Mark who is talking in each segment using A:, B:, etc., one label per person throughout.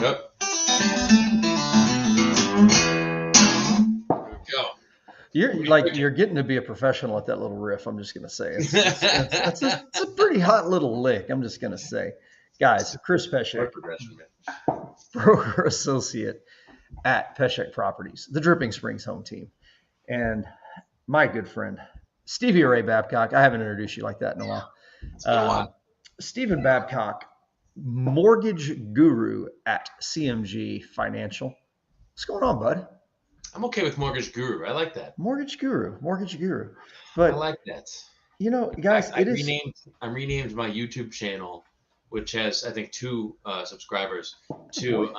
A: Yep. Go.
B: You're getting to be a professional at that little riff. I'm just gonna say it's a pretty hot little lick. I'm just gonna say, guys, Chris Pesek,
A: Progression, man.
B: broker associate at Pesek Properties, the Dripping Springs home team, and my good friend Stevie Ray Babcock. I haven't introduced you like that in a while.
A: It's been a while.
B: Stephen Babcock, mortgage guru at CMG Financial. What's going on, bud?
A: I'm okay with Mortgage Guru. I like that.
B: Mortgage guru.
A: I
B: But
A: like that.
B: guys,
A: I renamed my YouTube channel, which has I think 2 subscribers, to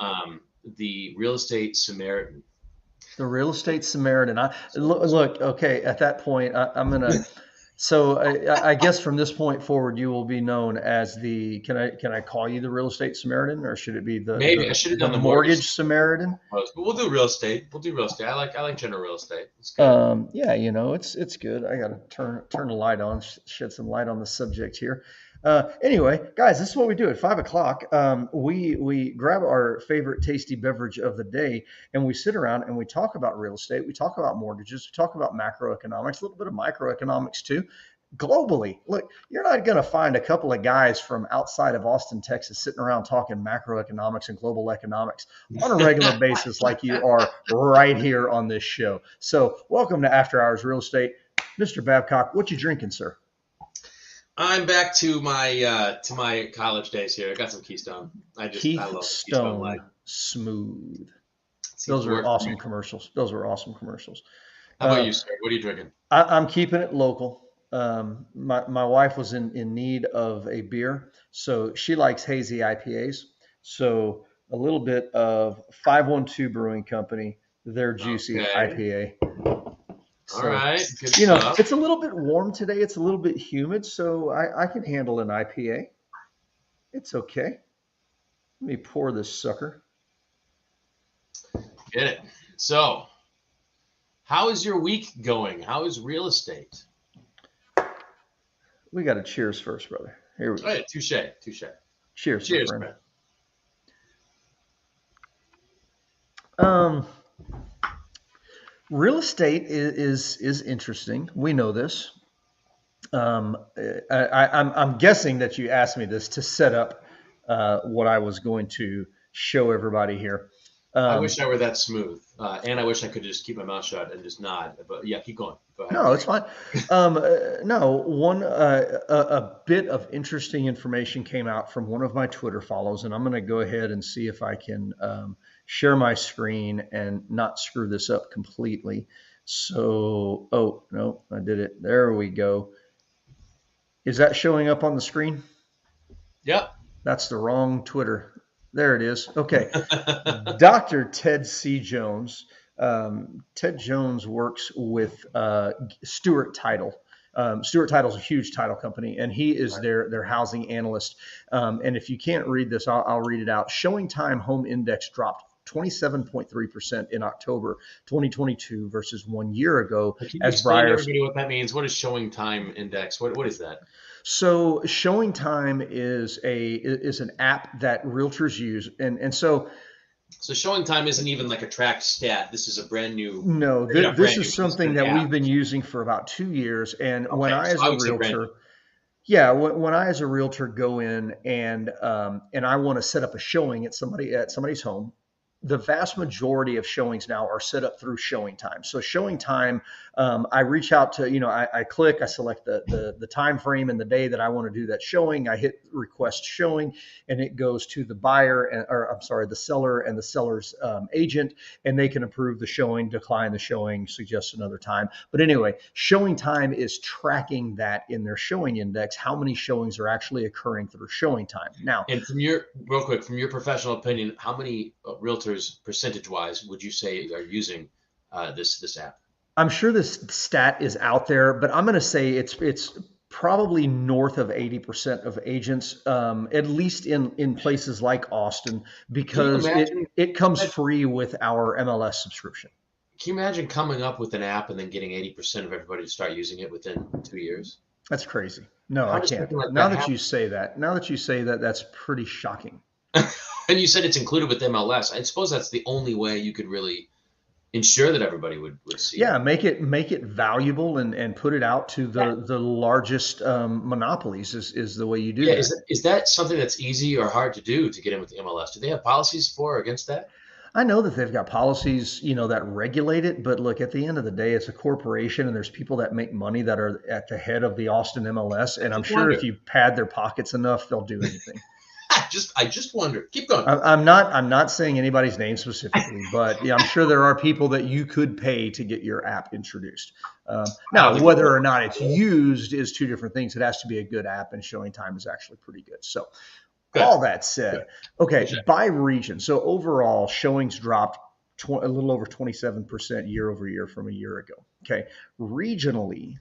A: the Real Estate Samaritan.
B: The Real Estate Samaritan. Look. Okay, at that point, I'm gonna. So I guess from this point forward, you will be known as the. Can I call you the Real Estate Samaritan, or should it be
A: Maybe I should have done the
B: Mortgage Samaritan?
A: But we'll do real estate. I like general real estate. It's good.
B: Yeah, it's good. I gotta turn the light on, shed some light on the subject here. Anyway, guys, this is what we do at 5 o'clock. We grab our favorite tasty beverage of the day, and we sit around and we talk about real estate. We talk about mortgages. We talk about macroeconomics, a little bit of microeconomics too. Globally, look, you're not going to find a couple of guys from outside of Austin, Texas, sitting around talking macroeconomics and global economics on a regular basis like you are right here on this show. So, welcome to After Hours Real Estate, Mr. Babcock. What you drinking, sir?
A: I'm back to my college days here. I got some Keystone. I love Keystone Light.
B: Smooth. Those are awesome commercials.
A: How about you, sir? What are you drinking?
B: I'm keeping it local. My wife was in need of a beer, so she likes hazy IPAs. So a little bit of 512 Brewing Company, their juicy IPA. So,
A: all right, good stuff.
B: It's a little bit warm today. It's a little bit humid, so I can handle an IPA. It's okay. Let me pour this sucker.
A: Get it. So, how is your week going? How is real estate?
B: We got to cheers first, brother. Here we go.
A: Right, touche.
B: Cheers, my friend.
A: Man.
B: Real estate is interesting. We know this. I'm guessing that you asked me this to set up what I was going to show everybody here.
A: I wish I were that smooth, and I wish I could just keep my mouth shut and just nod. But yeah, keep going. Go ahead.
B: No, it's fine. A bit of interesting information came out from one of my Twitter follows, and I'm going to go ahead and see if I can share my screen and not screw this up completely. So, oh no, I did it. There we go. Is that showing up on the screen?
A: Yep.
B: That's the wrong Twitter. There it is. Okay. Dr. Ted C. Jones. Ted Jones works with Stewart Title. Stewart Title is a huge title company, and he is their housing analyst. And if you can't read this, I'll read it out. Showing time home index dropped 27.3% in October 2022 versus 1 year ago.
A: Can you explain to everybody what that means? What is showing time index? What is that?
B: So Showing Time is an app that realtors use, and so
A: Showing Time isn't even like a tracked stat. This is a brand new.
B: No, this is something that we've been using for about 2 years. And when I as a realtor go in and I want to set up a showing at somebody's home, the vast majority of showings now are set up through Showing Time. So Showing Time, I reach out to, I click, I select the time frame and the day that I want to do that showing. I hit request showing, and it goes to the the seller and the seller's agent, and they can approve the showing, decline the showing, suggest another time. But anyway, Showing Time is tracking that in their showing index, how many showings are actually occurring through Showing Time. Now,
A: and from your professional opinion, how many realtors percentage-wise would you say are using this app?
B: I'm sure this stat is out there, but I'm going to say it's probably north of 80% of agents, at least in places like Austin, because it comes free with our MLS subscription.
A: Can you imagine coming up with an app and then getting 80% of everybody to start using it within 2 years?
B: That's crazy. No, I can't. Now that you say that, that's pretty shocking.
A: And you said it's included with MLS. I suppose that's the only way you could really ensure that everybody would see
B: Yeah,
A: it.
B: make it valuable and put it out to
A: Yeah.
B: the largest monopolies is the way you do
A: Yeah,
B: that.
A: is that something that's easy or hard to do to get in with the MLS? Do they have policies for or against that?
B: I know that they've got policies, that regulate it, but look, at the end of the day, it's a corporation, and there's people that make money that are at the head of the Austin MLS, and I'm
A: Just
B: sure if
A: wonder.
B: you pad their pockets enough, they'll do anything.
A: I just wonder. Keep going.
B: I'm not saying anybody's name specifically, but yeah, I'm sure there are people that you could pay to get your app introduced.
A: I don't
B: Now,
A: think they
B: whether or
A: will.
B: not it's used is two different things. It has to be a good app, and showing time is actually pretty good. So,
A: Good.
B: all that
A: Good.
B: said,
A: Good
B: okay,
A: job.
B: by region. So overall, showings dropped a little over 27% year over year from a year ago. Okay, regionally,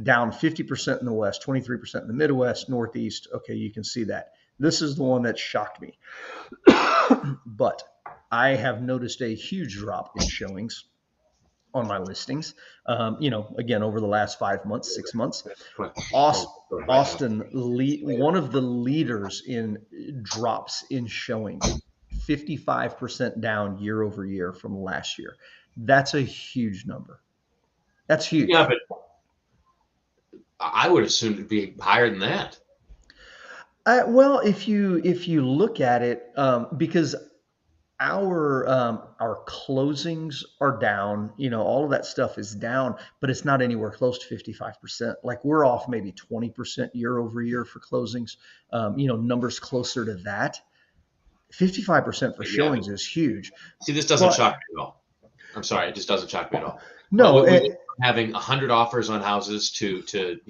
B: down 50% in the West, 23% in the Midwest, Northeast. Okay, you can see that. This is the one that shocked me. But I have noticed a huge drop in showings on my listings. Again, over the last 5 months, 6 months.
A: Come on. Right now.
B: Austin, one of the leaders in drops in showings, 55% down year over year from last year. That's a huge number. That's
A: Yeah,
B: huge.
A: but I would assume it'd be higher than that.
B: Well, if you look at it, because our closings are down, all of that stuff is down, but it's not anywhere close to 55%. Like, we're off maybe 20% year over year for closings. Numbers closer to that. 55% for
A: Yeah, but
B: showings is huge.
A: see, this doesn't
B: But
A: shock me at all. I'm sorry, it just doesn't shock me at all. Well,
B: no,
A: we went from having 100 offers on houses to two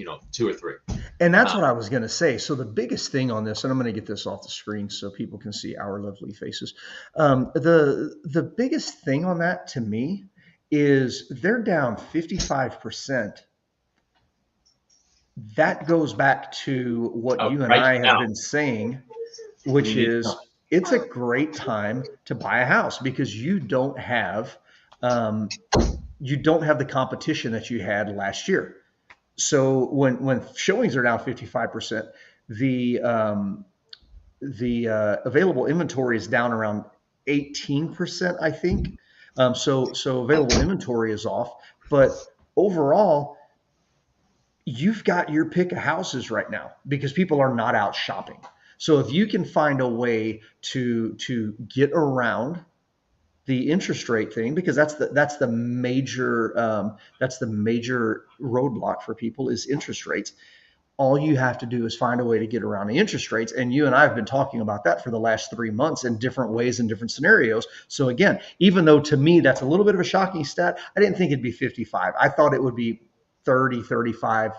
A: or three.
B: and that's
A: Uh,
B: what I was going to say. So the biggest thing on this, and I'm going to get this off the screen so people can see our lovely faces. The biggest thing on that to me is they're down 55%. That goes back to what you and
A: right
B: I have
A: now,
B: been saying,
A: we
B: which
A: need.
B: is it's a great time to buy a house because you don't have the competition that you had last year. So when showings are down 55%, the available inventory is down around 18%, I think. So available inventory is off, but overall, you've got your pick of houses right now because people are not out shopping. So if you can find a way to get around the interest rate thing, because that's the major roadblock for people is interest rates. All you have to do is find a way to get around the interest rates, and you and I have been talking about that for the last 3 months in different ways and different scenarios. So again, even though to me that's a little bit of a shocking stat, I didn't think it'd be 55. I thought it would be 30, 35,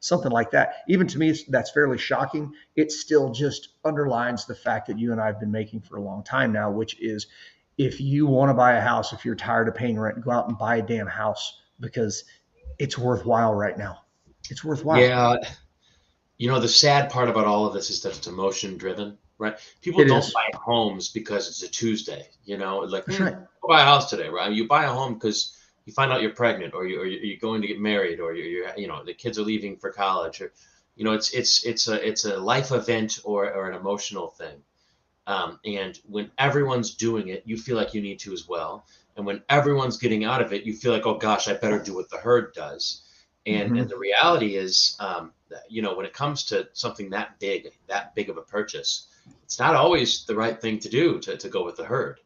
B: something like that. Even to me, that's fairly shocking. It still just underlines the fact that you and I have been making for a long time now, which is if you want to buy a house, if you're tired of paying rent, go out and buy a damn house because it's worthwhile right now. It's worthwhile.
A: Yeah, the sad part about all of this is that it's emotion driven, right? People
B: It
A: don't
B: is.
A: buy homes because it's a Tuesday, like,
B: That's right.
A: go buy a house today, right? You buy a home because you find out you're pregnant, or you're going to get married, or the kids are leaving for college, or it's a life event or an emotional thing. And when everyone's doing it, you feel like you need to as well. And when everyone's getting out of it, you feel like, oh gosh, I better do what the herd does. And
B: Hmm.
A: the reality is, that, when it comes to something that big of a purchase, it's not always the right thing to do to go with the herd.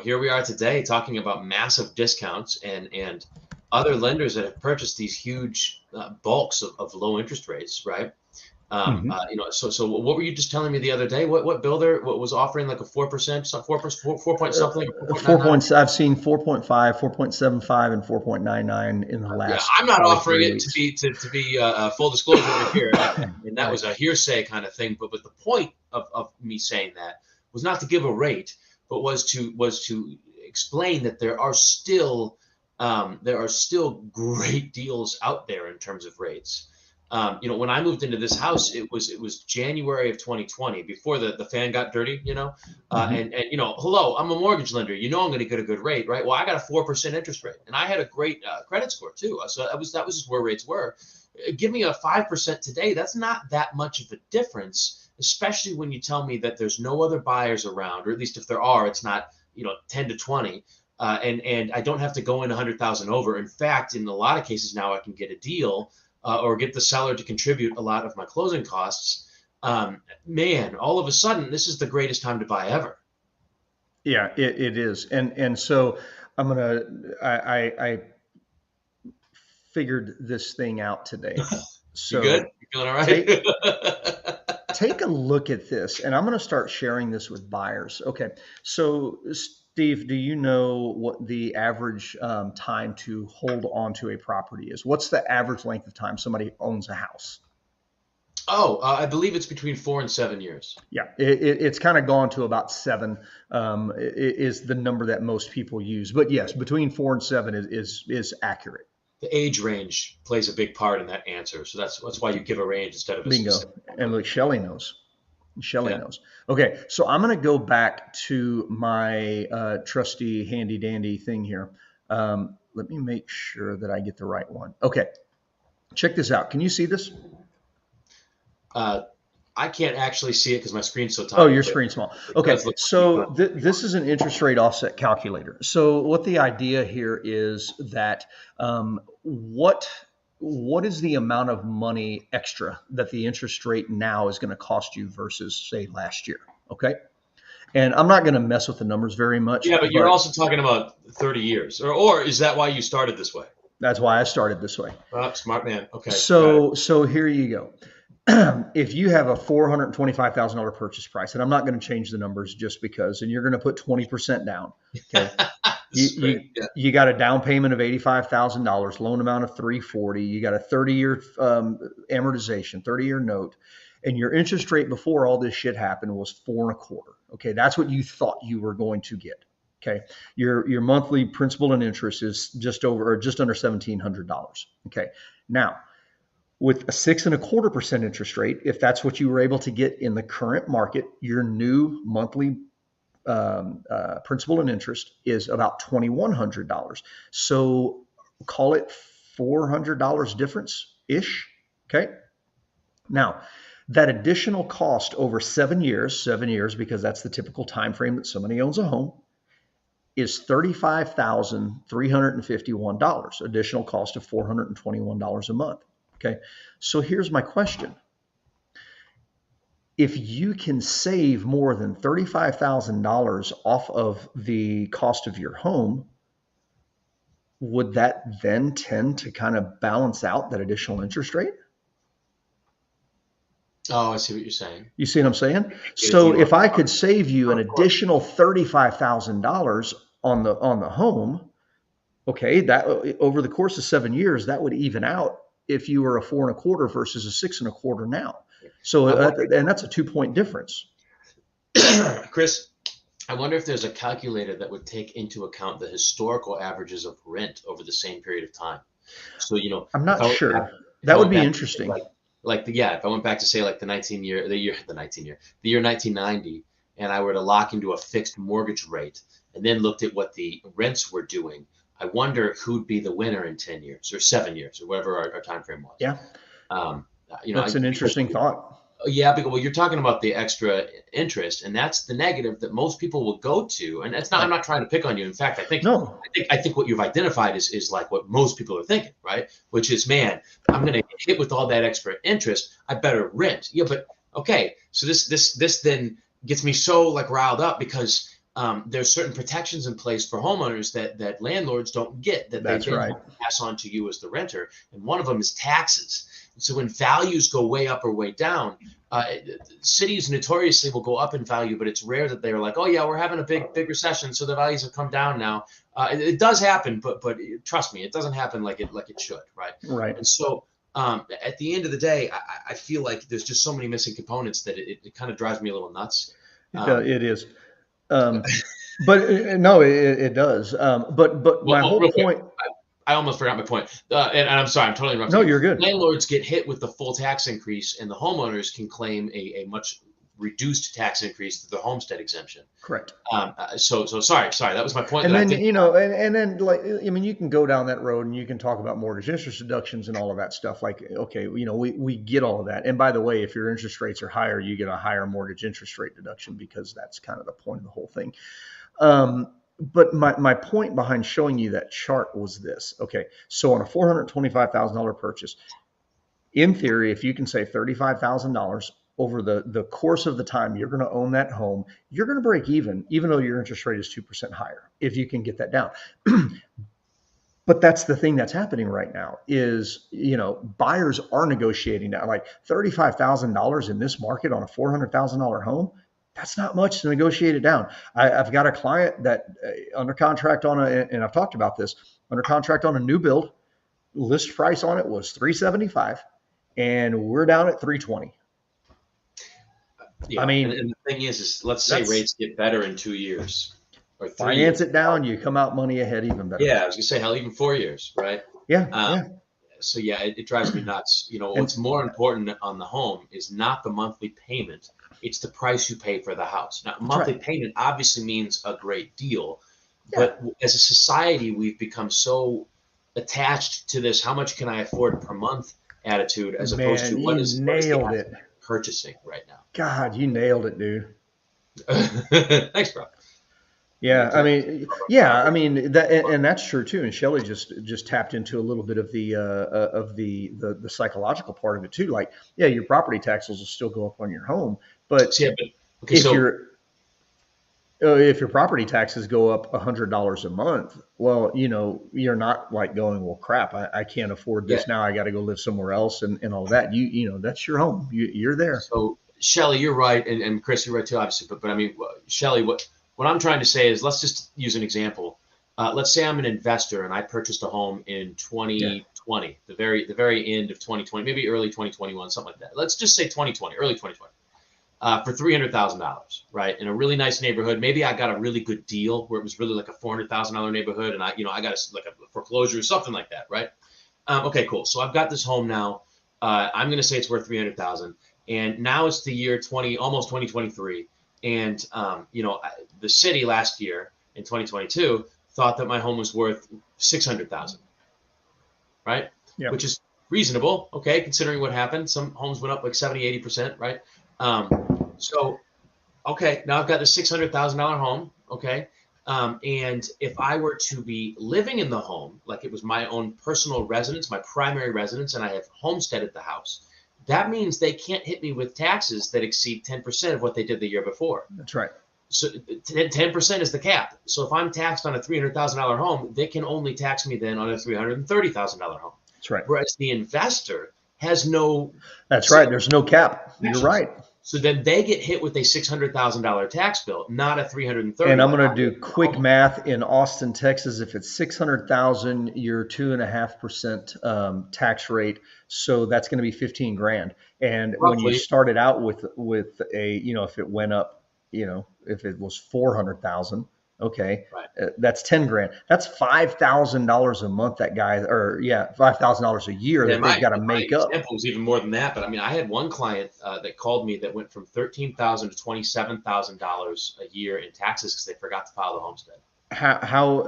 A: Here we are today talking about massive discounts and other lenders that have purchased these huge bulks of low interest rates, right?
B: Hmm.
A: So what were you just telling me the other day? What builder what was offering like a 4%, 4%, 4 point something, 4.99?
B: I've seen 4.5, 4.75, and 4.99 in the
A: Yeah,
B: last
A: I'm not
B: probably
A: offering
B: three
A: it to
B: weeks.
A: be full disclosure over here, and that
B: Right.
A: was a hearsay kind of thing. But the point of me saying that was not to give a rate, but was to explain that there are still great deals out there in terms of rates. When I moved into this house, it was January of 2020, before the fan got dirty.
B: Hmm.
A: And hello, I'm a mortgage lender. I'm going to get a good rate, right? Well, I got a 4% interest rate, and I had a great credit score too. So that was just where rates were. Give me a 5% today. That's not that much of a difference. especially when you tell me that there's no other buyers around, or at least if there are, it's not 10 to 20, and I don't have to go in 100,000 over. In fact, in a lot of cases now, I can get a deal or get the seller to contribute a lot of my closing costs. Man, all of a sudden, this is the greatest time to buy ever.
B: Yeah, it is. And so I figured this thing out today.
A: You good?
B: So
A: You feeling all right?
B: take a look at this, and I'm going to start sharing this with buyers. Okay. So Steve, do you know what the average time to hold on to a property is? What's the average length of time somebody owns a house?
A: Oh, I believe it's between 4 and 7 years.
B: Yeah, it's kind of gone to about 7 is the number that most people use. But yes, between 4 and 7 is accurate.
A: The age range plays a big part in that answer. So that's why you give a range instead of a
B: Bingo.
A: specific
B: And
A: number.
B: look, Shelly knows. Shelly
A: Yeah.
B: knows. Okay, so I'm going to go back to my trusty handy dandy thing here. Let me make sure that I get the right one. Okay, check this out. Can you see this?
A: I can't actually see it because my screen's so
B: Oh,
A: tiny.
B: your
A: but
B: screen's small.
A: it
B: Okay,
A: does look
B: so
A: like
B: this is an interest rate offset calculator. So what the idea here is that what is the amount of money extra that the interest rate now is going to cost you versus say last year? Okay, and I'm not going to mess with the numbers very much,
A: Yeah, but you're
B: but
A: also talking about 30 years. Or is that why you started this way?
B: that's why I started this way.
A: Oh, smart man. Okay, got it.
B: So here you go. If you have a $425,000 purchase price, and I'm not going to change the numbers just because, and you're going to put 20% down. Okay.
A: This is great. Yeah.
B: You got a down payment of $85,000, loan amount of $340. You got a 30-year amortization, 30-year note, and your interest rate before all this shit happened was 4.25. Okay. That's what you thought you were going to get. Okay. Your monthly principal and interest is just under $1,700. Okay. Now, with a 6.25% interest rate, if that's what you were able to get in the current market, your new monthly principal and interest is about $2,100. So call it $400 difference ish. Okay. Now, that additional cost over 7 years, because that's the typical time frame that somebody owns a home, is $35,351. Additional cost of $421 a month. Okay, so here's my question. If you can save more than $35,000 off of the cost of your home, would that then tend to kind of balance out that additional interest rate?
A: Oh, I see what you're saying.
B: You see what I'm saying? So if I could save you an additional $35,000 on the home, okay, that over the course of 7 years, that would even out if you were a 4.25 versus a 6.25 now. So, and that's a 2-point difference.
A: Chris, I wonder if there's a calculator that would take into account the historical averages of rent over the same period of time. So,
B: I'm not sure. That would be interesting.
A: If I went back to say like the year 1990, and I were to lock into a fixed mortgage rate and then looked at what the rents were doing, I wonder who'd be the winner in 10 years or 7 years or whatever our time frame was.
B: Yeah. That's an interesting thought.
A: Yeah, because you're talking about the extra interest, and that's the negative that most people will go to. And that's not. I'm not trying to pick on you. In fact, I think what you've identified is like what most people are thinking, right? Which is, man, I'm going to get hit with all that extra interest. I better rent. Yeah, but okay. So this then gets me so like riled up because there's certain protections in place for homeowners that landlords don't get that they pass on to you as the renter. And one of them is taxes. And so when values go way up or way down, cities notoriously will go up in value, but it's rare that they're like, oh yeah, we're having a big recession, so the values have come down now. It does happen, but trust me, it doesn't happen like it should, right?
B: Right.
A: And so at the end of the day, I feel like there's just so many missing components that it kind of drives me a little nuts.
B: It is. But no, it does. But my whole point.
A: I almost forgot my point. And I'm sorry, I'm totally interrupting.
B: No, you're good.
A: Landlords get hit with the full tax increase, and the homeowners can claim a much reduced tax increase to the homestead exemption.
B: Correct.
A: So sorry, that was my point.
B: And
A: That I
B: then,
A: think
B: and then like, I mean, you can go down that road and you can talk about mortgage interest deductions and all of that stuff. Like, okay, we get all of that. And by the way, if your interest rates are higher, you get a higher mortgage interest rate deduction, because that's kind of the point of the whole thing. But my point behind showing you that chart was this. Okay, so on a $425,000 purchase, in theory, if you can save $35,000 over the course of the time you're going to own that home, you're going to break even though your interest rate is 2% higher, if you can get that down. But that's the thing that's happening right now is, buyers are negotiating now. Like $35,000 in this market on a $400,000 home, that's not much to negotiate it down. I've got a client that under contract on and I've talked about this, under contract on a new build. List price on it was $375, and we're down at $320.
A: Yeah,
B: I mean,
A: and the thing is let's say rates get better in 2 years or 3
B: finance
A: years.
B: it down, you come out money ahead even better.
A: Yeah, I was gonna say hell, even 4 years, right?
B: Yeah.
A: So yeah, it drives me nuts. What's more important on the home is not the monthly payment; it's the price you pay for the house. Now, monthly payment obviously means a great deal, but as a society, we've become so attached to this "how much can I afford per month" attitude, as opposed to what is the purchasing right now.
B: God, you nailed it, dude.
A: Thanks, bro.
B: Yeah, I mean that, and that's true too. And Shelley just tapped into a little bit of the psychological part of it too. Like, yeah, your property taxes will still go up on your home, but if your property taxes go up $100 a month, well, you're not like going, well, crap, I can't afford this now. I got to go live somewhere else and all that. That's your home. You're there.
A: So Shelley, you're right, and Chris, you're right too, obviously. But I mean, Shelley, what I'm trying to say is, let's just use an example. Let's say I'm an investor and I purchased a home in 2020, the very end of 2020, maybe early 2021, something like that. Let's just say 2020, early 2020, for $300,000, right, in a really nice neighborhood. Maybe I got a really good deal where it was really like a $400,000 neighborhood, and I got like a foreclosure or something like that, right? Okay, cool. So I've got this home now. I'm going to say it's worth $300,000, and now it's the year almost 2023. And, the city last year in 2022 thought that my home was worth $600,000, right?
B: Yeah.
A: Which is reasonable. Okay. Considering what happened, some homes went up like 70, 80%, right? So, okay, now I've got the $600,000 home. Okay. And if I were to be living in the home, like it was my own personal residence, my primary residence, and I have homesteaded the house, that means they can't hit me with taxes that exceed 10% of what they did the year before.
B: That's right.
A: So 10% is the cap. So if I'm taxed on a $300,000 home, they can only tax me then on a $330,000 home.
B: That's right.
A: Whereas the investor has no.
B: That's right. There's no cap. You're right.
A: So then they get hit with a $600,000 tax bill, not a $330,000.
B: And I'm going to do quick math in Austin, Texas. If it's $600,000, you're 2.5% tax rate. So that's going to be 15 grand. And roughly, when you started out with a, if it went up, if it was 400,000, okay, right. That's 10 grand. That's $5,000 a month. That guy, $5,000 a year that they've got to make up.
A: My example was even more than that. But I mean, I had one client that called me that went from $13,000 to $27,000 a year in taxes because they forgot to file the homestead.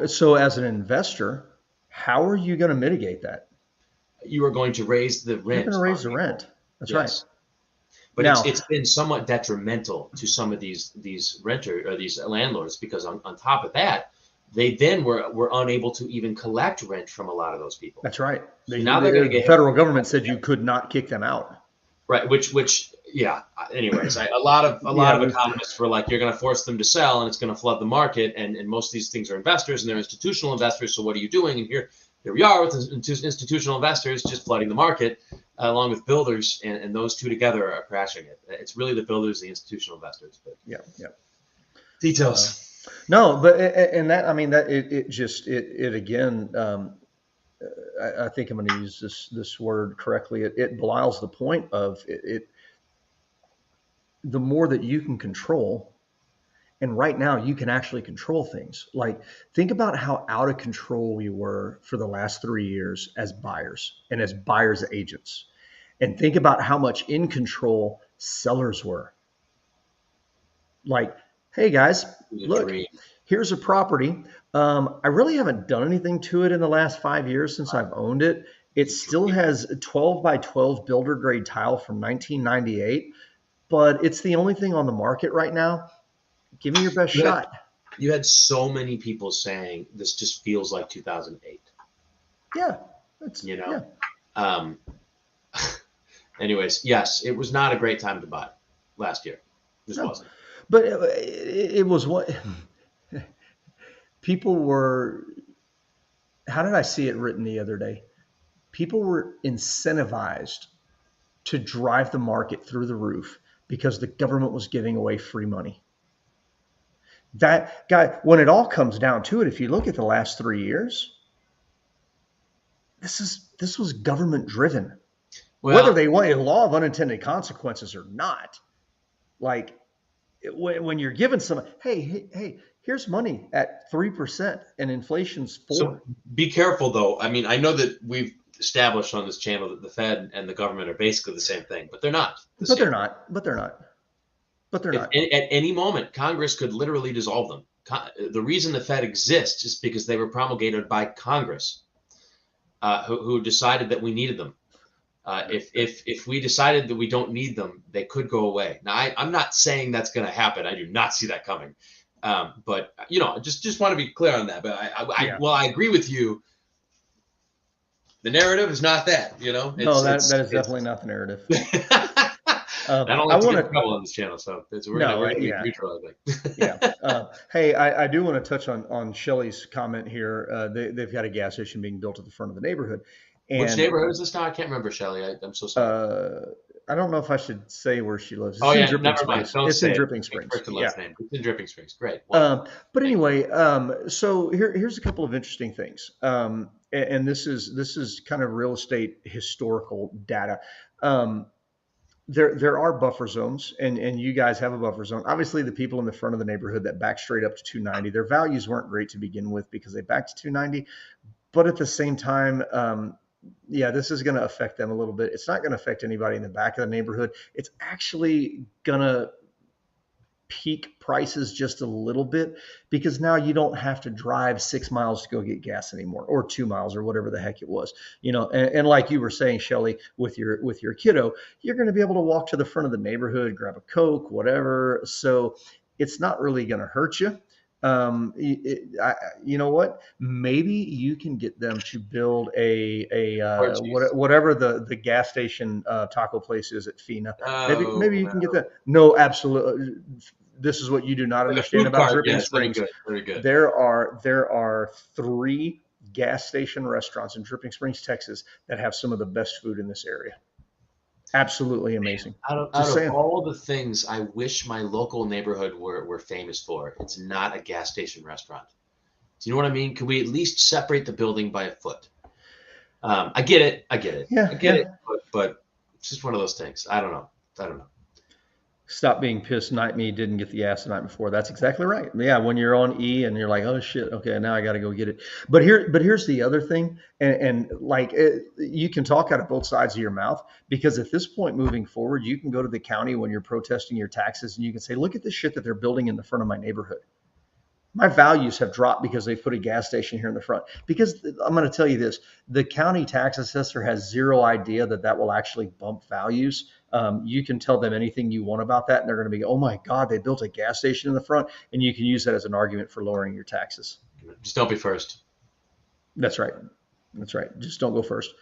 B: So as an investor, how are you going to mitigate that?
A: You are going to raise the rent.
B: You're going to raise the rent. That's right.
A: But now, it's been somewhat detrimental to some of these renters or these landlords, because on top of that, they then were unable to even collect rent from a lot of those people.
B: That's right.
A: So now they're going to get
B: the federal government said you could not kick them out.
A: Right. Which yeah. Anyways, a lot of economists were like, you're going to force them to sell, and it's going to flood the market. And most of these things are investors, and they're institutional investors. So what are you doing? And here we are with institutional investors just flooding the market, along with builders, and those two together are crashing it. It's really the builders, the institutional investors. But
B: yeah.
A: Details.
B: No, but and that, I mean, that it again. I think I'm going to use this word correctly. It belies the point of it. The more that you can control. And right now, you can actually control things. Like, think about how out of control we were for the last 3 years as buyers and as buyers agents. And think about how much in control sellers were. like, hey guys,
A: The
B: look,
A: dream.
B: here's a property. I really haven't done anything to it in the last 5 years since I've owned it. It
A: The
B: still
A: dream.
B: has a 12 by 12 builder grade tile from 1998, but it's the only thing on the market right now. Give me your best
A: You had
B: shot.
A: you had so many people saying this just feels like 2008.
B: Yeah, that's
A: You
B: yeah.
A: know. Um, anyways, yes, it was not a great time to buy last year. Just
B: No,
A: wasn't.
B: but it was what people were. How did I see it written the other day? People were incentivized to drive the market through the roof because the government was giving away free money. That guy, when it all comes down to it, if you look at the last 3 years, this was government driven. Whether
A: Well,
B: they want a law of unintended consequences or not, like when you're given some, hey, here's money at 3% and inflation's
A: so
B: 4.
A: be careful though. I mean, I know that we've established on this channel that the Fed and the government are basically the same thing, but they're not the
B: But
A: same
B: they're
A: thing.
B: not. But they're not. But they're
A: If
B: not.
A: at any moment Congress could literally dissolve them. The reason the Fed exists is because they were promulgated by Congress, who decided that we needed them. If we decided that we don't need them, they could go away. Now, I'm not saying that's going to happen. I do not see that coming. But just want to be clear on that. But
B: Yeah.
A: I agree with you. The narrative is not that.
B: No, that is definitely
A: it's.
B: not the narrative.
A: I don't
B: I
A: like to
B: want
A: get in
B: to.
A: trouble on this channel, so
B: No,
A: we're gonna be
B: yeah,
A: neutral, I think.
B: yeah. Hey, I do want to touch on Shelley's comment here. They've got a gas station being built at the front of the neighborhood,
A: Which
B: and
A: neighborhood is this now? I can't remember, Shelley. I'm so sorry.
B: uh, I don't know if I should say where she lives.
A: Oh
B: It's in
A: yeah,
B: Dripping
A: never mind.
B: Springs.
A: Don't
B: It's in
A: say it.
B: Dripping
A: Like
B: Springs.
A: first and
B: Yeah.
A: last name. It's in Dripping Springs. Great, wonderful.
B: But
A: Thank you.
B: anyway, so here's a couple of interesting things, and this is kind of real estate historical data. Um, there are buffer zones, and you guys have a buffer zone. Obviously, the people in the front of the neighborhood that back straight up to 290, their values weren't great to begin with because they backed to 290. But at the same time, yeah, this is going to affect them a little bit. It's not going to affect anybody in the back of the neighborhood. It's actually going to peak prices just a little bit because now you don't have to drive 6 miles to go get gas anymore, or 2 miles, or whatever the heck it was. And like you were saying, Shelly, with your kiddo, you're going to be able to walk to the front of the neighborhood, grab a Coke, whatever. So it's not really going to hurt you. You know what, maybe you can get them to build
A: Or cheese.
B: whatever the gas station taco place is at Fina. Maybe
A: Oh
B: you
A: no.
B: can get that. No, absolutely. This is what you do not
A: Like a
B: understand
A: food
B: about
A: cart.
B: Dripping
A: Yeah, it's very
B: Springs.
A: good. Very good.
B: There are 3 gas station restaurants in Dripping Springs, Texas, that have some of the best food in this area. Absolutely amazing.
A: Out
B: Just
A: of
B: saying.
A: all the things I wish my local neighborhood were famous for, it's not a gas station restaurant. Do you know what I mean? Could we at least separate the building by a foot? I get it. I get it. I
B: Yeah,
A: get
B: yeah.
A: it. But it's just one of those things. I don't know. I don't know.
B: Stop being pissed. Night me didn't get the gas the night before. That's exactly right. Yeah, when you're on E and you're like, oh shit, okay, now I got to go get it. But here's the other thing, and like you can talk out of both sides of your mouth, because at this point moving forward, you can go to the county when you're protesting your taxes and you can say, look at this shit that they're building in the front of my neighborhood. My values have dropped because they put a gas station here in the front. Because I'm going to tell you this, the county tax assessor has zero idea that will actually bump values. You can tell them anything you want about that, and they're going to be, oh my God, they built a gas station in the front, and you can use that as an argument for lowering your taxes.
A: Just don't be first.
B: That's right. That's right. Just don't go first.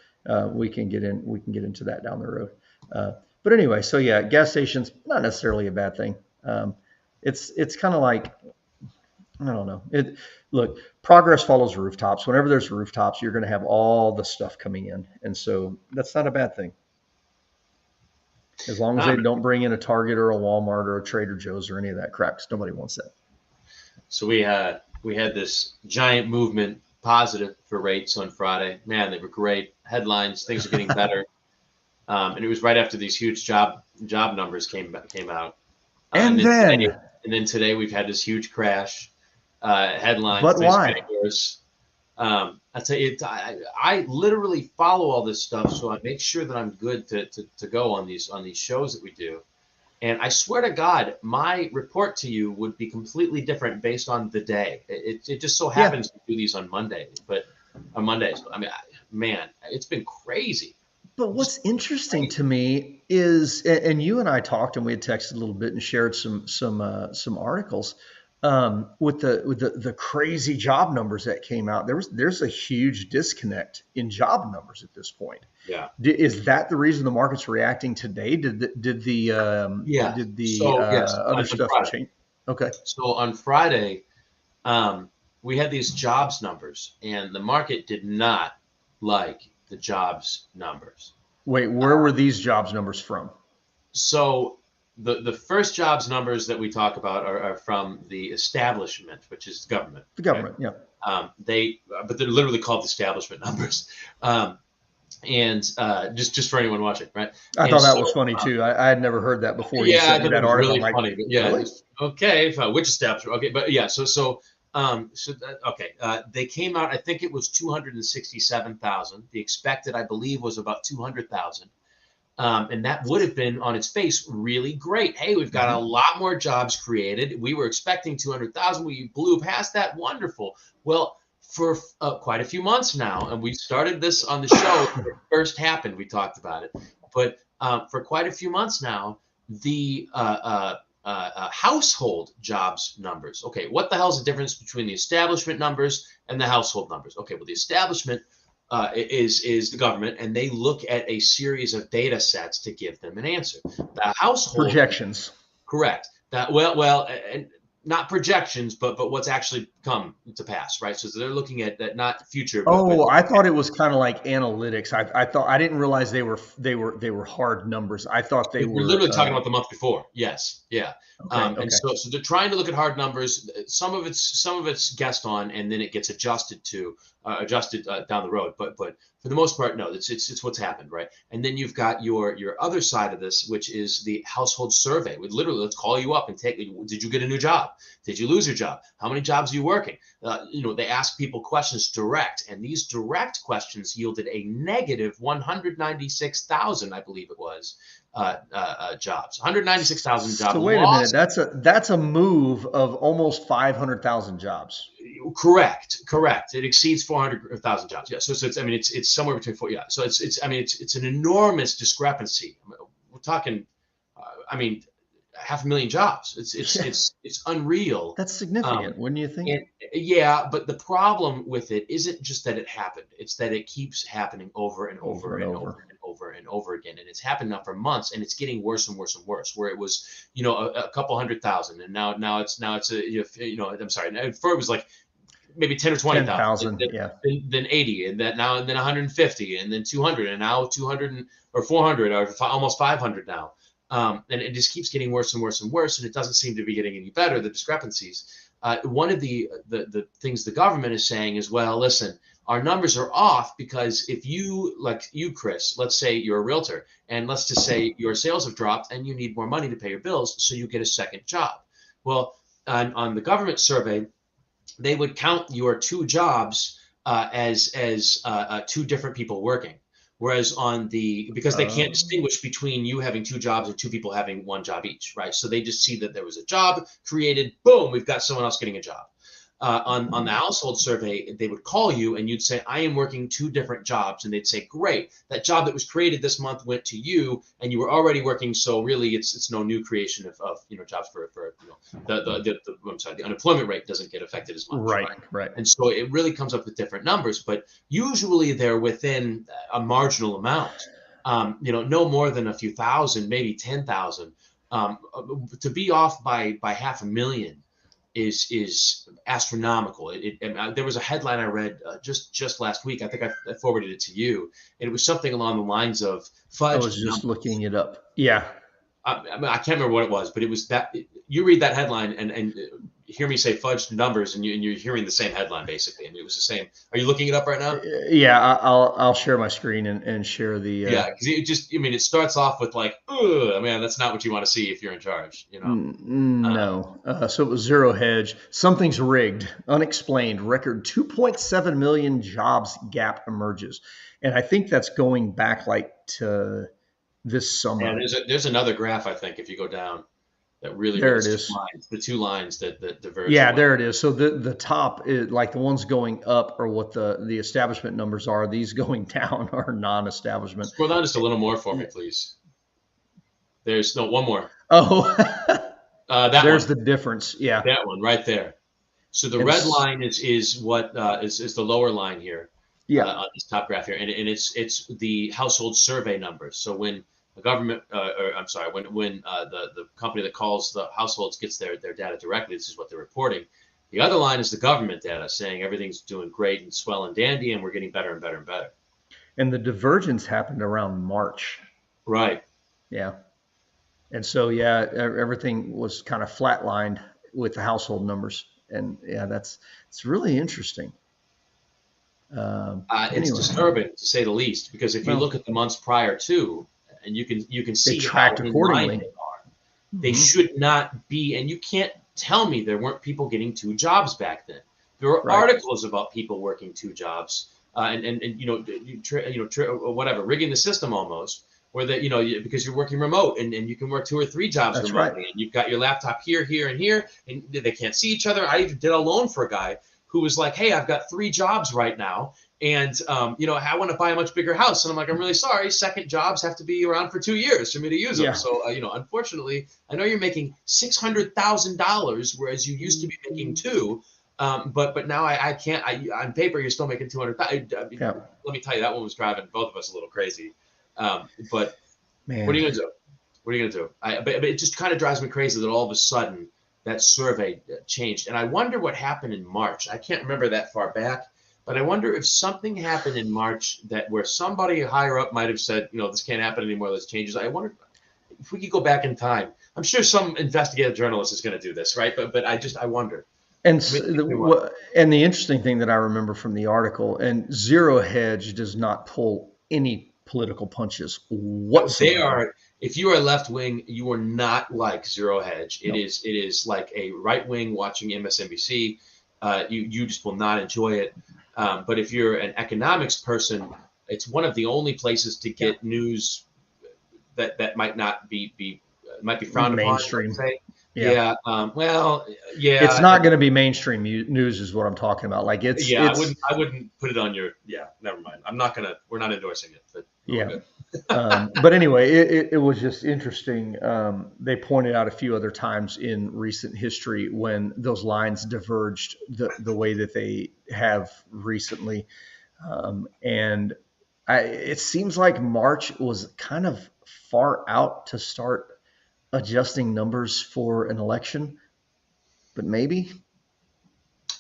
B: We can get in. We can get into that down the road. But anyway, so yeah, gas stations not necessarily a bad thing. It's kind of like, I don't know. Look, progress follows rooftops. Whenever there's rooftops, you're going to have all the stuff coming in, and so that's not a bad thing, as long as they
A: Um,
B: don't bring in a Target or a Walmart or a Trader Joe's or any of that crap, because nobody wants that.
A: so we had this giant movement positive for rates on Friday. Man, they were great headlines. Things are getting better. And it was right after these huge job numbers came out.
B: And then,
A: And then today we've had this huge crash. Headlines,
B: but
A: things are getting
B: why?
A: worse. I tell you, I literally follow all this stuff, so I make sure that I'm good to go on these shows that we do. And I swear to God, my report to you would be completely different based on the day. It just so
B: Yeah.
A: happens to do these on Monday, but on Mondays. I mean, man, it's been crazy.
B: But
A: Just
B: what's interesting to
A: crazy.
B: me is, and you and I talked, and we had texted a little bit and shared some articles with the crazy job numbers that came out. There's a huge disconnect in job numbers at this point.
A: Yeah.
B: Is that the reason the market's reacting today?
A: Yeah.
B: Did the
A: So yes,
B: other
A: on
B: stuff
A: Friday.
B: change? Okay.
A: So on Friday, um, we had these jobs numbers, and the market did not like the jobs numbers.
B: Wait, where were these jobs numbers from?
A: So the first jobs numbers that we talk about are from the establishment, which is government.
B: The
A: Okay,
B: government. Yeah.
A: but they're literally called establishment numbers, and just for anyone watching, right?
B: I
A: And
B: thought that
A: so
B: was funny too. I had never heard that before. You
A: yeah, I
B: sent me
A: thought it
B: that
A: was
B: article. I'm
A: really
B: like,
A: funny. But yeah,
B: really?
A: okay, fine. Which establishment? Okay, but yeah, okay, they came out. I think it was 267,000. The expected, I believe, was about 200,000. And that would have been on its face really great. Hey, we've got a
B: Hmm.
A: lot more jobs created. We were expecting 200,000. We blew past that. Wonderful. Well, for quite a few months now, and we started this on the show when it first happened. We talked about it, but for quite a few months now, the household jobs numbers. Okay, what the hell is the difference between the establishment numbers and the household numbers? Okay, well, the establishment is the government, and they look at a series of data sets to give them an answer. The household,
B: Projections.
A: correct. That well, and not projections, but what's actually come to pass, right? So they're looking at that, not future, but
B: Oh, I thought it was kind of like analytics. I thought I didn't realize they were hard numbers. I thought they
A: we're
B: were
A: literally talking about the month before. Yes, yeah.
B: okay.
A: And
B: Okay.
A: so they're trying to look at hard numbers. Some of it's guessed on, and then it gets adjusted down the road. But for the most part, no. It's what's happened, right? And then you've got your other side of this, which is the household survey. We literally, let's call you up and take. Did you get a new job? Did you lose your job? How many jobs are you working? They ask people questions direct, and these direct questions yielded a negative 196,000, I believe it was, jobs. 196,000
B: So
A: jobs
B: wait a minute.
A: lost.
B: That's a move of almost 500,000 jobs.
A: Correct. It exceeds 400,000 jobs. Yeah. So it's, I mean, it's somewhere between four. Yeah. So I mean, it's an enormous discrepancy. We're talking, I mean, 500,000 jobs.
B: Yeah,
A: It's unreal.
B: that's
A: Um,
B: significant, wouldn't you think?
A: And yeah, but the problem with it isn't just that it happened. It's that it keeps happening over and
B: Over
A: over
B: and
A: and over
B: over.
A: and over and over again. And it's happened now for months, and it's getting worse and worse and worse. Where it was, a couple 100,000, and now it's I'm sorry. Before it was like maybe 10 or 20,000,
B: 10,000. Yeah.
A: then 80, and then 150, and then 200, and now 200 or 400, or almost 500 now. And it just keeps getting worse and worse and worse, and it doesn't seem to be getting any better. The discrepancies. One of the things the government is saying is, well, listen, our numbers are off because if you, like you, Chris, let's say you're a realtor, and let's just say your sales have dropped and you need more money to pay your bills, so you get a second job. Well, on the government survey, they would count your two jobs as two different people working. Whereas because they can't
B: Um,
A: distinguish between you having two jobs and two people having one job each, right? So they just see that there was a job created, boom, we've got someone else getting a job. On the household survey, they would call you and you'd say, I am working two different jobs. And they'd say, great, that job that was created this month went to you and you were already working. So really it's no new creation of jobs for I'm sorry, the unemployment rate doesn't get affected as much,
B: right.
A: right?
B: Right.
A: And so it really comes up with different numbers, but usually they're within a marginal amount. No more than a few thousand, maybe 10,000. To be off by 500,000 is astronomical. There was a headline I read just last week. I think I forwarded it to you, and it was something along the lines of
B: I
A: fudge
B: was just looking
A: numbers.
B: it up. Yeah.
A: I can't remember what it was, but it was that you read that headline and hear me say fudge numbers, and you're hearing the same headline basically. I mean, it was the same. Are you looking it up right now?
B: Yeah. I'll share my screen and share the.
A: Yeah, because I mean, it starts off with like, ugh, I mean, that's not what you want to see if you're in charge. Um,
B: No. So it was zero hedge. Something's rigged. Unexplained. Record 2.7 million jobs gap emerges. And I think that's going back like to this summer.
A: And there's another graph, I think, if you go down, that really,
B: There it
A: it's two
B: is.
A: lines, the two lines that diverge in
B: Yeah,
A: one.
B: there it is. So the top is like the ones going up are what the establishment numbers are. These going down are non-establishment.
A: Scroll down just a little more for me, please. There's no one more.
B: Oh,
A: That
B: there's
A: one,
B: the difference. Yeah.
A: that one right there. So the
B: And
A: red line is what is the lower line here
B: yeah,
A: on this top graph here, and it's the household survey numbers. So when the government, or I'm sorry, when the company that calls the households gets their data directly, this is what they're reporting. The other line is the government data saying everything's doing great and swell and dandy, and we're getting better and better and better.
B: and the divergence happened around March.
A: Right.
B: Yeah. And so yeah, everything was kind of flatlined with the household numbers. And yeah, it's really interesting.
A: It's
B: Anyway,
A: disturbing to say the least, because if you
B: well,
A: look at the months prior to, and you can
B: it
A: see how
B: tracked
A: in line
B: accordingly.
A: they are. They
B: Hmm.
A: should not be, and you can't tell me there weren't people getting two jobs back then. There were
B: Right.
A: articles about people working two jobs, and whatever, rigging the system almost, where that because you're working remote and you can work two or three jobs
B: That's right.
A: remotely, and you've got your laptop here, here, and here, and they can't see each other. I even did a loan for a guy who was like, "Hey, I've got three jobs right now, and I want to buy a much bigger house." And I'm like, "I'm really sorry. Second jobs have to be around for 2 years for me to use them."
B: Yeah.
A: So unfortunately, I know you're making $600,000, whereas you used to be making two. But now I can't. On paper, you're still making 200,000.
B: Yeah.
A: Let me tell you, that one was driving both of us a little crazy. But what are
B: Man.
A: you gonna do? What are you gonna do? But it just kind of drives me crazy that all of a sudden that survey changed, and I wonder what happened in March. I can't remember that far back, but I wonder if something happened in March that where somebody higher up might have said, this can't happen anymore. Let's change this. I wonder if we could go back in time. I'm sure some investigative journalist is going to do this, right? But I wonder.
B: And
A: I mean,
B: and the interesting thing that I remember from the article, and Zero Hedge does not pull any political punches
A: they
B: whatsoever.
A: are. If you are left wing, you are not like Zero Hedge. It
B: No.
A: is like a right wing watching MSNBC. You just will not enjoy it. But if you're an economics person, it's one of the only places to
B: Yeah.
A: get news that might not might be frowned upon. Let's
B: Mainstream.
A: say.
B: Yeah.
A: Yeah. Well.
B: It's
A: Yeah.
B: not going to be mainstream news, is what I'm talking about. Like
A: Yeah.
B: it's
A: I wouldn't put it on your. Yeah. Never mind. I'm not gonna. We're not endorsing it. But we're
B: yeah.
A: good.
B: But anyway, it was just interesting. They pointed out a few other times in recent history when those lines diverged the way that they have recently. And it seems like March was kind of far out to start adjusting numbers for an election, but maybe.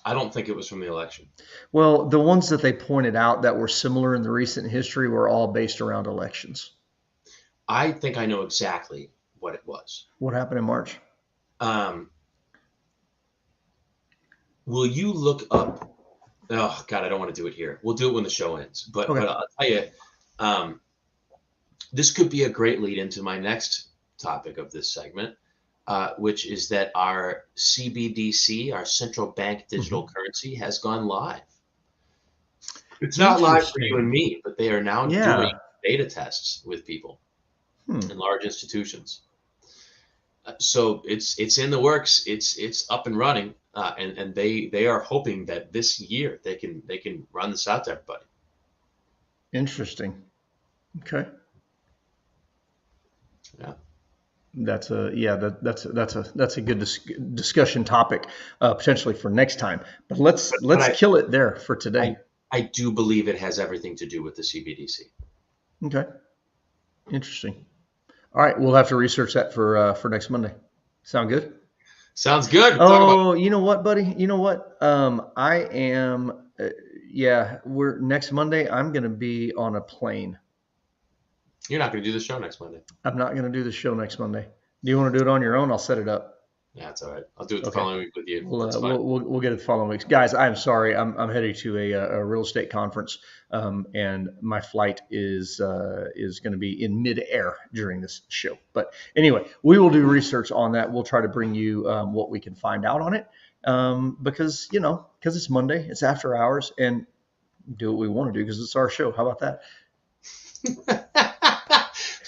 A: I don't think it was from the election.
B: Well, the ones that they pointed out that were similar in the recent history were all based around elections.
A: I think I know exactly what it was.
B: What happened in March?
A: Um, will you look up? Oh God, I don't want to do it here. We'll do it when the show ends. But
B: Okay.
A: I'll tell you, um, this could be a great lead into my next topic of this segment, which is that our CBDC, our central bank digital currency, has gone live. It's not live for you and
B: Interesting.
A: me, but they are now doing
B: Yeah.
A: beta tests with people
B: Hmm.
A: in large institutions. So it's in the works. It's up and running, and they are hoping that this year they can run this out to everybody.
B: Interesting. Okay.
A: Yeah.
B: That's a yeah. That's a good discussion topic potentially for next time. But
A: But
B: let's kill it there for
A: I
B: today.
A: I do believe it has everything to do with the CBDC.
B: Okay. Interesting. All right, we'll have to research that for next Monday. Sound good?
A: Sounds good. We'll talk about it.
B: Oh, you know what, buddy? You know what? I am. Yeah, we're next Monday. I'm going to be on a plane.
A: You're not going to do the show next Monday.
B: I'm not going to do the show next Monday. Do you want to do it on your own? I'll set it up.
A: Yeah, it's all right. I'll do it the
B: Okay.
A: following week with you.
B: We'll,
A: That's fine.
B: we'll get it the following weeks, guys. I'm sorry. I'm headed to a real estate conference, and my flight is going to be in midair during this show. But anyway, we will do research on that. We'll try to bring you what we can find out on it, because it's Monday, it's after hours, and do what we want to do because it's our show. How about that?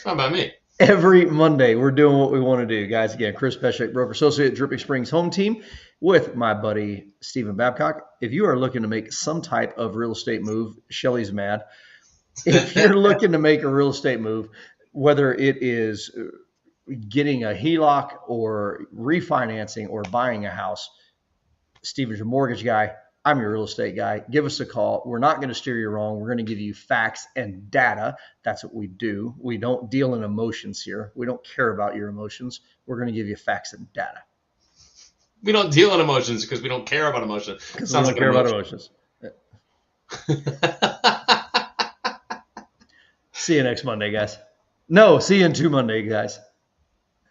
A: Fine by me.
B: Every Monday, we're doing what we want to do, guys. Again, Chris Pesek, broker associate, Dripping Springs Home Team, with my buddy Stephen Babcock. If you are looking to make some type of real estate move, Shelly's mad. If you're looking to make a real estate move, whether it is getting a HELOC or refinancing or buying a house, Stephen's your mortgage guy. I'm your real estate guy. Give us a call. We're not going to steer you wrong. We're going to give you facts and data. That's what we do. We don't deal in emotions here. We don't care about your emotions. We're going to give you facts and data.
A: We don't deal in emotions because we don't care about emotions.
B: Because we don't care about emotions. See you next Monday, guys. No, see you in 2 Monday, guys.